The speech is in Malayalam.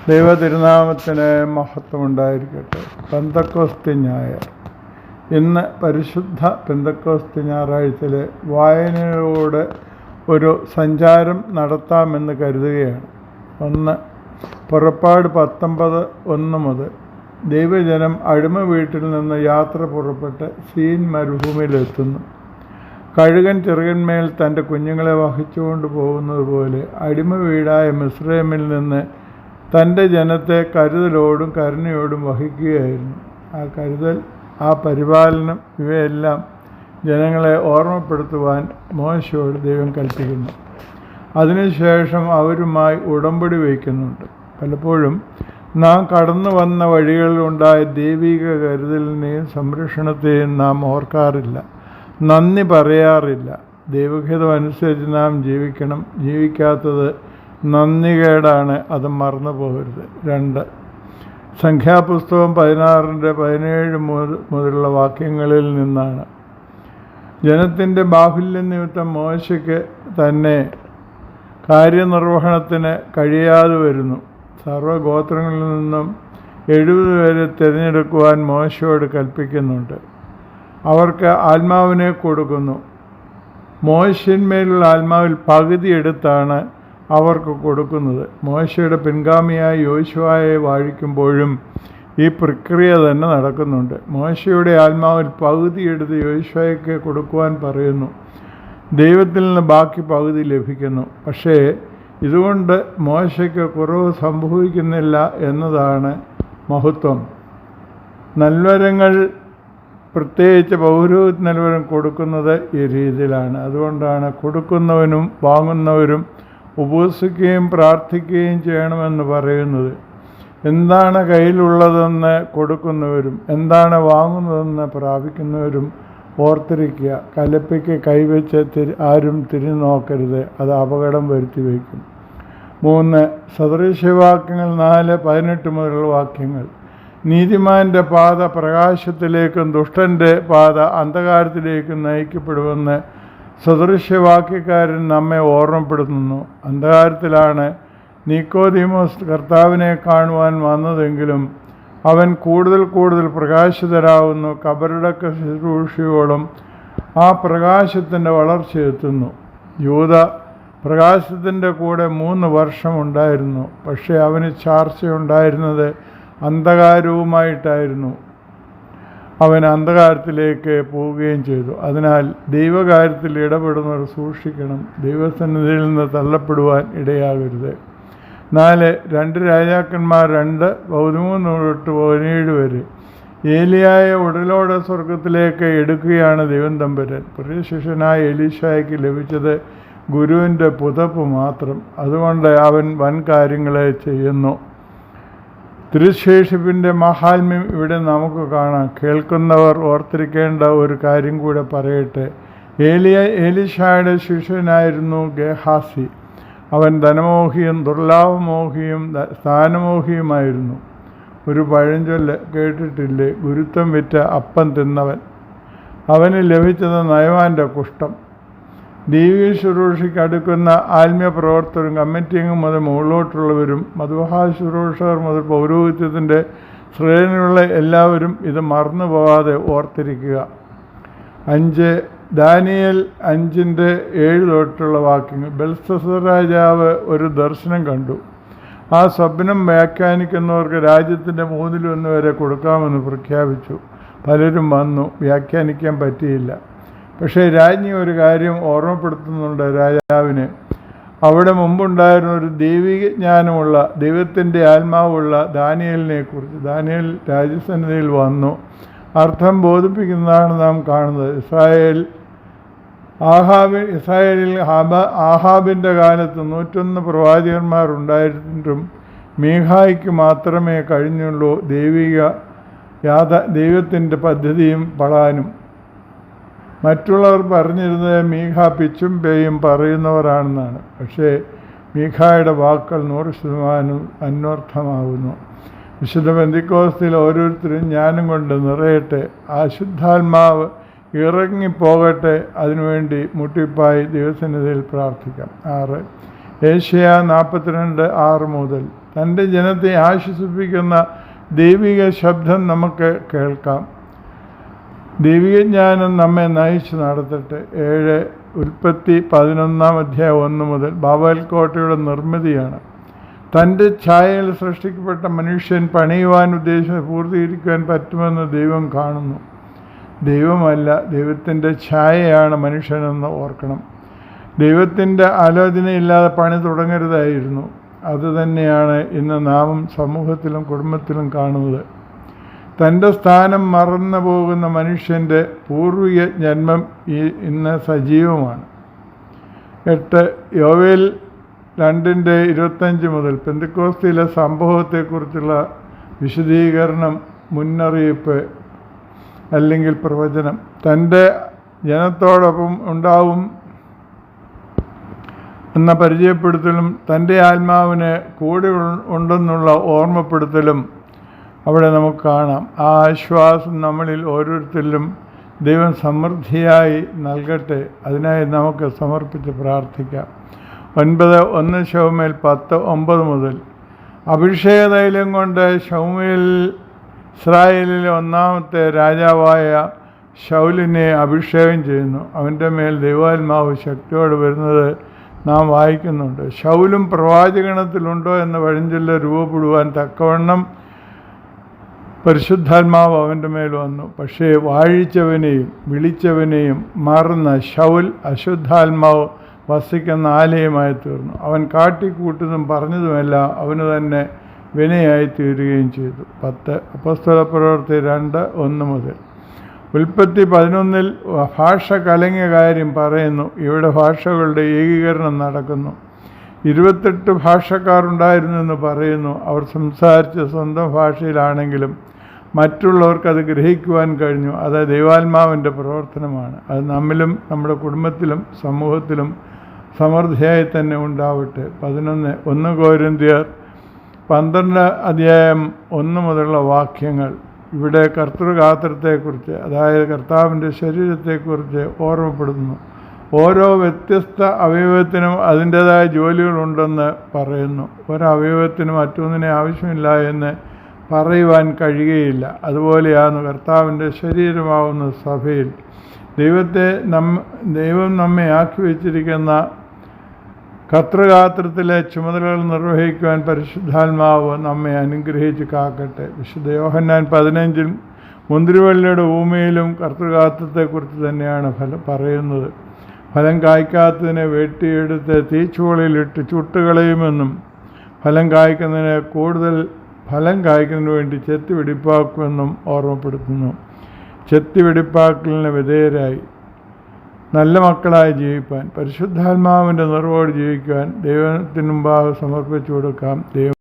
ദൈവ തിരുനാമത്തിന് മഹത്വമുണ്ടായിരിക്കട്ടെ. പെന്തക്കോസ്ത് ഞായർ. ഇന്ന് പരിശുദ്ധ പെന്തക്കോസ്ത് ഞായറാഴ്ചയിലെ വായനയിലൂടെ ഒരു സഞ്ചാരം നടത്താമെന്ന് കരുതുകയാണ്. 1 പുറപ്പാട് 19:1 മുതൽ ദൈവജനം അടിമ വീട്ടിൽ നിന്ന് യാത്ര പുറപ്പെട്ട് സീൻ മരുഭൂമിയിലെത്തുന്നു. കഴുകൻ ചെറുകന്മേൽ തൻ്റെ കുഞ്ഞുങ്ങളെ വഹിച്ചുകൊണ്ട് പോകുന്നത് പോലെ അടിമ വീടായ മിസ്രൈമിൽ നിന്ന് തൻ്റെ ജനത്തെ കരുതലോടും കരുണയോടും വഹിക്കുകയായിരുന്നു. ആ കരുതൽ, ആ പരിപാലനം, ഇവയെല്ലാം ജനങ്ങളെ ഓർമ്മപ്പെടുത്തുവാൻ മോശയോട് ദൈവം കൽപ്പിക്കുന്നു. അതിനുശേഷം അവരുമായി ഉടമ്പടി വയ്ക്കുന്നുണ്ട്. പലപ്പോഴും നാം കടന്നു വന്ന വഴികളിലുണ്ടായ ദൈവിക കരുതലിനെയും സംരക്ഷണത്തെയും നാം ഓർക്കാറില്ല, നന്ദി പറയാറില്ല. ദൈവഹിതം അനുസരിച്ച് നാം ജീവിക്കണം. ജീവിക്കാത്തത് നന്ദികേടാണ്, അത് മറന്നു പോകരുത്. 2 സംഖ്യാപുസ്തകം 16:17 മുതലുള്ള വാക്യങ്ങളിൽ നിന്നാണ്. ജനത്തിൻ്റെ ബാഹുല്യം നിമിത്തം മോശയ്ക്ക് തന്നെ കാര്യനിർവഹണത്തിന് കഴിയാതെ വരുന്നു. സർവ്വഗോത്രങ്ങളിൽ നിന്നും 70 പേരെ തിരഞ്ഞെടുക്കുവാൻ മോശയോട് കൽപ്പിക്കുന്നുണ്ട്. അവർക്ക് ആത്മാവിനെ കൊടുക്കുന്നു. മോശന്മേലുള്ള ആത്മാവിൽ പകുതി എടുത്താണ് അവർക്ക് കൊടുക്കുന്നത്. മോശയുടെ പിൻഗാമിയായ യോശുവയെ വാഴിക്കുമ്പോഴും ഈ പ്രക്രിയ തന്നെ നടക്കുന്നുണ്ട്. മോശയുടെ ആത്മാവിൽ പകുതി എടുത്ത് യോശുവയ്ക്ക് കൊടുക്കുവാൻ പറയുന്നു. ദൈവത്തിൽ നിന്ന് ബാക്കി പകുതി ലഭിക്കുന്നു. പക്ഷേ ഇതുകൊണ്ട് മോശയ്ക്ക് കുറവ് സംഭവിക്കുന്നില്ല എന്നതാണ് മഹത്വം. നൽവരങ്ങൾ, പ്രത്യേകിച്ച് പൗരോഹിത്യ നൽവരം കൊടുക്കുന്നത് ഈ രീതിയിലാണ്. അതുകൊണ്ടാണ് കൊടുക്കുന്നവനും വാങ്ങുന്നവരും ഉപവസിക്കുകയും പ്രാർത്ഥിക്കുകയും ചെയ്യണമെന്ന് പറയുന്നത്. എന്താണ് കയ്യിലുള്ളതെന്ന് കൊടുക്കുന്നവരും എന്താണ് വാങ്ങുന്നതെന്ന് പ്രാപിക്കുന്നവരും ഓർത്തിരിക്കുക. കലപ്പയ്ക്ക് കൈവച്ച് ആരും തിരിഞ്ഞു നോക്കരുത്, അത് അപകടം വരുത്തി വയ്ക്കും. 3 സദൃശവാക്യങ്ങൾ 4:18 മുതലുള്ള വാക്യങ്ങൾ. നീതിമാൻ്റെ പാത പ്രകാശത്തിലേക്കും ദുഷ്ടൻ്റെ പാത അന്ധകാരത്തിലേക്കും നയിക്കപ്പെടുമെന്ന് സദൃശവാക്യക്കാരൻ നമ്മെ ഓർമ്മപ്പെടുത്തുന്നു. അന്ധകാരത്തിലാണ് നിക്കോദീമോസ് കർത്താവിനെ കാണുവാൻ വന്നതെങ്കിലും അവൻ കൂടുതൽ പ്രകാശിതരാകുന്നു. കബറടക്ക ശുശ്രൂഷയോളം ആ പ്രകാശത്തിൻ്റെ വളർച്ചയെത്തുന്നു. യൂദ പ്രകാശത്തിൻ്റെ കൂടെ 3 വർഷം ഉണ്ടായിരുന്നു. പക്ഷേ അവന് ചാർച്ചയുണ്ടായിരുന്നത് അന്ധകാരവുമായിട്ടായിരുന്നു. അവൻ അന്ധകാരത്തിലേക്ക് പോവുകയും ചെയ്തു. അതിനാൽ ദൈവകാര്യത്തിൽ ഇടപെടുന്നവർ സൂക്ഷിക്കണം. ദൈവസന്നിധിയിൽ നിന്ന് തള്ളപ്പെടുവാൻ ഇടയാകരുത്. 4 2 രാജാക്കന്മാർ 2:13-17 വരെ. ഏലിയായെ ഉടലോടെ സ്വർഗത്തിലേക്ക് എടുക്കുകയാണ് ദൈവം തമ്പുരാൻ. പ്രിയ ശിഷ്യനായ എലീശായ്ക്ക് ലഭിച്ചത് ഗുരുവിൻ്റെ പുതപ്പ് മാത്രം. അതുകൊണ്ട് അവൻ വൻ കാര്യങ്ങളെ ചെയ്യുന്നു. തിരുശേഷിപ്പിൻ്റെ മഹാത്മ്യം ഇവിടെ നമുക്ക് കാണാം. കേൾക്കുന്നവർ ഓർത്തിരിക്കേണ്ട ഒരു കാര്യം കൂടെ പറയട്ടെ. എലീശായുടെ ശിഷ്യനായിരുന്നു ഗേഹാസി. അവൻ ധനമോഹിയും ദുർലാഭമോഹിയും സ്ഥാനമോഹിയുമായിരുന്നു. ഒരു പഴഞ്ചൊല്ല് കേട്ടിട്ടില്ലേ? ഗുരുത്വം വിറ്റ അപ്പം തിന്നവൻ. അവന് ലഭിച്ചത് നയവാൻ്റെ കുഷ്ഠം. ദൈവിക ശുശ്രൂഷയ്ക്ക് അടുക്കുന്ന ആത്മീയ പ്രവർത്തകരും കമ്മിറ്റിംഗ് മുതൽ മുകളിലോട്ടുള്ളവരും മധുഹാ ശുശ്രൂഷകർ മുതൽ പൗരോഹിത്യത്തിൻ്റെ ശ്രേണിയുള്ള എല്ലാവരും ഇത് മറന്നു പോകാതെ ഓർത്തിരിക്കുക. 5 ദാനിയേൽ 5:7 തൊട്ടുള്ള വാക്യങ്ങൾ. ബെൽഷസ്സർ രാജാവ് ഒരു ദർശനം കണ്ടു. ആ സ്വപ്നം വ്യാഖ്യാനിക്കുന്നവർക്ക് രാജ്യത്തിൻ്റെ 1/3 വരെ കൊടുക്കാമെന്ന് പ്രഖ്യാപിച്ചു. പലരും വന്നു, വ്യാഖ്യാനിക്കാൻ പറ്റിയില്ല. പക്ഷേ രാജ്ഞി ഒരു കാര്യം ഓർമ്മപ്പെടുത്തുന്നുണ്ട് രാജാവിന്. അവിടെ മുമ്പുണ്ടായിരുന്ന ഒരു ദൈവിക ജ്ഞാനമുള്ള, ദൈവത്തിൻ്റെ ആത്മാവുള്ള ദാനിയേലിനെ കുറിച്ച്. ദാനിയേൽ രാജസന്നിധിയിൽ വന്നു. അർത്ഥം ബോധിപ്പിക്കുന്നതാണ് നാം കാണുന്നത്. ഇസ്രായേലിൽ ആഹാബിൻ്റെ കാലത്ത് 101 പ്രവാചകന്മാർ ഉണ്ടായിട്ടും മീഖായ്ക്ക് മാത്രമേ കഴിഞ്ഞുള്ളൂ ദൈവത്തിൻ്റെ പദ്ധതിയും പളാനും. മറ്റുള്ളവർ പറഞ്ഞിരുന്നത് മീഖ പിച്ചും പേയും പറയുന്നവരാണെന്നാണ്. പക്ഷേ മീഖായുടെ വാക്കുകൾ 100% അന്വർത്ഥമാകുന്നു. വിശുദ്ധ പെന്തക്കോസ്തിൽ ഓരോരുത്തരും ജ്ഞാനം കൊണ്ട് നിറയട്ടെ. അശുദ്ധാത്മാവ് ഇറങ്ങിപ്പോകട്ടെ. അതിനുവേണ്ടി മുട്ടിപ്പായി ദൈവസന്നിധിയിൽ പ്രാർത്ഥിക്കാം. 6 ഏഷ്യ 42:6 മുതൽ. തൻ്റെ ജനത്തെ ആശ്വസിപ്പിക്കുന്ന ദൈവിക ശബ്ദം നമുക്ക് കേൾക്കാം. ദൈവിക ജ്ഞാനം നമ്മെ നയിച്ചു നടത്തട്ടെ. 7 ഉൽപ്പത്തി 11:1 മുതൽ. ബാബേൽ കോട്ടയുടെ നിർമ്മിതിയാണ്. തൻ്റെ ഛായയിൽ സൃഷ്ടിക്കപ്പെട്ട മനുഷ്യൻ പണിയുവാൻ ഉദ്ദേശിച്ച് പൂർത്തീകരിക്കുവാൻ പറ്റുമെന്ന് ദൈവം കാണുന്നു. ദൈവമല്ല, ദൈവത്തിൻ്റെ ഛായയാണ് മനുഷ്യനെന്ന് ഓർക്കണം. ദൈവത്തിൻ്റെ ആലോചനയില്ലാതെ പണി തുടങ്ങരുതായിരുന്നു. അതുതന്നെയാണ് ഇന്ന് നാമും സമൂഹത്തിലും കുടുംബത്തിലും കാണുന്നത്. തൻ്റെ സ്ഥാനം മറന്നു പോകുന്ന മനുഷ്യൻ്റെ പൂർവിക ജന്മം ഇന്ന് സജീവമാണ്. 8 യോവേൽ 2:25 മുതൽ. പെന്തക്കോസ്തിയിലെ സംഭവത്തെക്കുറിച്ചുള്ള വിശദീകരണം, മുന്നറിയിപ്പ് അല്ലെങ്കിൽ പ്രവചനം. തൻ്റെ ജനത്തോടൊപ്പം ഉണ്ടാവും എന്ന പരിചയപ്പെടുത്തലും തൻ്റെ ആത്മാവിന് കൂടെ ഉണ്ടെന്നുള്ള ഓർമ്മപ്പെടുത്തലും അവിടെ നമുക്ക് കാണാം. ആ ആശ്വാസം നമ്മളിൽ ഓരോരുത്തരിലും ദൈവം സമൃദ്ധിയായി നൽകട്ടെ. അതിനായി നമുക്ക് സമർപ്പിച്ച് പ്രാർത്ഥിക്കാം. 9:1 ശമൂവേൽ 10:9 മുതൽ. അഭിഷേകതൈലം കൊണ്ട് ശമൂവേൽ ഇസ്രായേലിലെ 1ാമത്തെ രാജാവായ ശൗലിനെ അഭിഷേകം ചെയ്യുന്നു. അവൻ്റെ മേൽ ദൈവാത്മാവ് ശക്തിയോടെ വരുന്നത് നാം വായിക്കുന്നുണ്ട്. ശൗലും പ്രവാചകണത്തിലുണ്ടോ എന്ന വഴിഞ്ചൊല്ല് രൂപപ്പെടുവാൻ തക്കവണ്ണം പരിശുദ്ധാത്മാവ് അവൻ്റെ മേൽ വന്നു. പക്ഷേ വാഴിച്ചവനെയും വിളിച്ചവനെയും മറന്ന ശൗൽ അശുദ്ധാത്മാവ് വസിക്കുന്ന ആലയമായി തീർന്നു. അവൻ കാട്ടിക്കൂട്ടുന്നതും പറഞ്ഞതുമെല്ലാം അവന് തന്നെ വിനയായി തീരുകയും ചെയ്തു. 10 അപ്പോസ്തലപ്രവൃത്തി 2:1 മുതൽ. ഉൽപ്പത്തി 11 ഭാഷ കലങ്ങിയ കാര്യം പറയുന്നു. ഇവിടെ ഭാഷകളുടെ ഏകീകരണം നടക്കുന്നു. 28 ഭാഷക്കാരുണ്ടായിരുന്നെന്ന് പറയുന്നു. അവർ സംസാരിച്ച സ്വന്തം ഭാഷയിലാണെങ്കിലും മറ്റുള്ളവർക്കത് ഗ്രഹിക്കുവാൻ കഴിഞ്ഞു. അത് ദൈവാത്മാവിൻ്റെ പ്രവർത്തനമാണ്. അത് നമ്മിലും നമ്മുടെ കുടുംബത്തിലും സമൂഹത്തിലും സമൃദ്ധിയായി തന്നെ ഉണ്ടാവട്ടെ. 1 കൊരിന്ത്യർ 12:1 മുതലുള്ള വാക്യങ്ങൾ. ഇവിടെ കർത്തൃഗാത്രത്തെക്കുറിച്ച്, അതായത് കർത്താവിൻ്റെ ശരീരത്തെക്കുറിച്ച് ഓർമ്മപ്പെടുത്തുന്നു. ഓരോ വ്യത്യസ്ത അവയവത്തിനും അതിൻ്റേതായ ജോലികളുണ്ടെന്ന് പറയുന്നു. ഒരവയവത്തിനും മറ്റൊന്നിനെ ആവശ്യമില്ല എന്ന് പറയുവാൻ കഴിയുകയില്ല. അതുപോലെയാണ് കർത്താവിൻ്റെ ശരീരമാവുന്ന സഭയിൽ ദൈവം നമ്മെ ആക്കി വച്ചിരിക്കുന്ന കർത്തൃഗാത്രത്തിലെ ചുമതലകൾ നിർവഹിക്കുവാൻ പരിശുദ്ധാത്മാവ് നമ്മെ അനുഗ്രഹിച്ച് കാക്കട്ടെ. വിശുദ്ധ യോഹന്നാൻ 15 മുന്തിരിവള്ളിയുടെ ഭൂമിയിലും കർത്തൃഗാത്രത്തെക്കുറിച്ച് തന്നെയാണ് പറയുന്നത്. ഫലം കായ്ക്കാത്തതിനെ വെട്ടിയെടുത്ത് തീച്ചുളയിലിട്ട് ചുട്ടുകളയുമെന്നും ഫലം കായ്ക്കുന്നതിന് കൂടുതൽ ഫലം കായ്ക്കുന്നതിന് വേണ്ടി ചെത്തിവെടിപ്പാക്കുമെന്നും ഓർമ്മപ്പെടുത്തുന്നു. ചെത്തിവെടിപ്പാക്കലിന് വിധേയരായി നല്ല മക്കളായി ജീവിപ്പാൻ, പരിശുദ്ധാത്മാവിൻ്റെ നിറവോട് ജീവിക്കുവാൻ ദൈവത്തിന് മുമ്പാകെ സമർപ്പിച്ചു കൊടുക്കാം. ദൈവം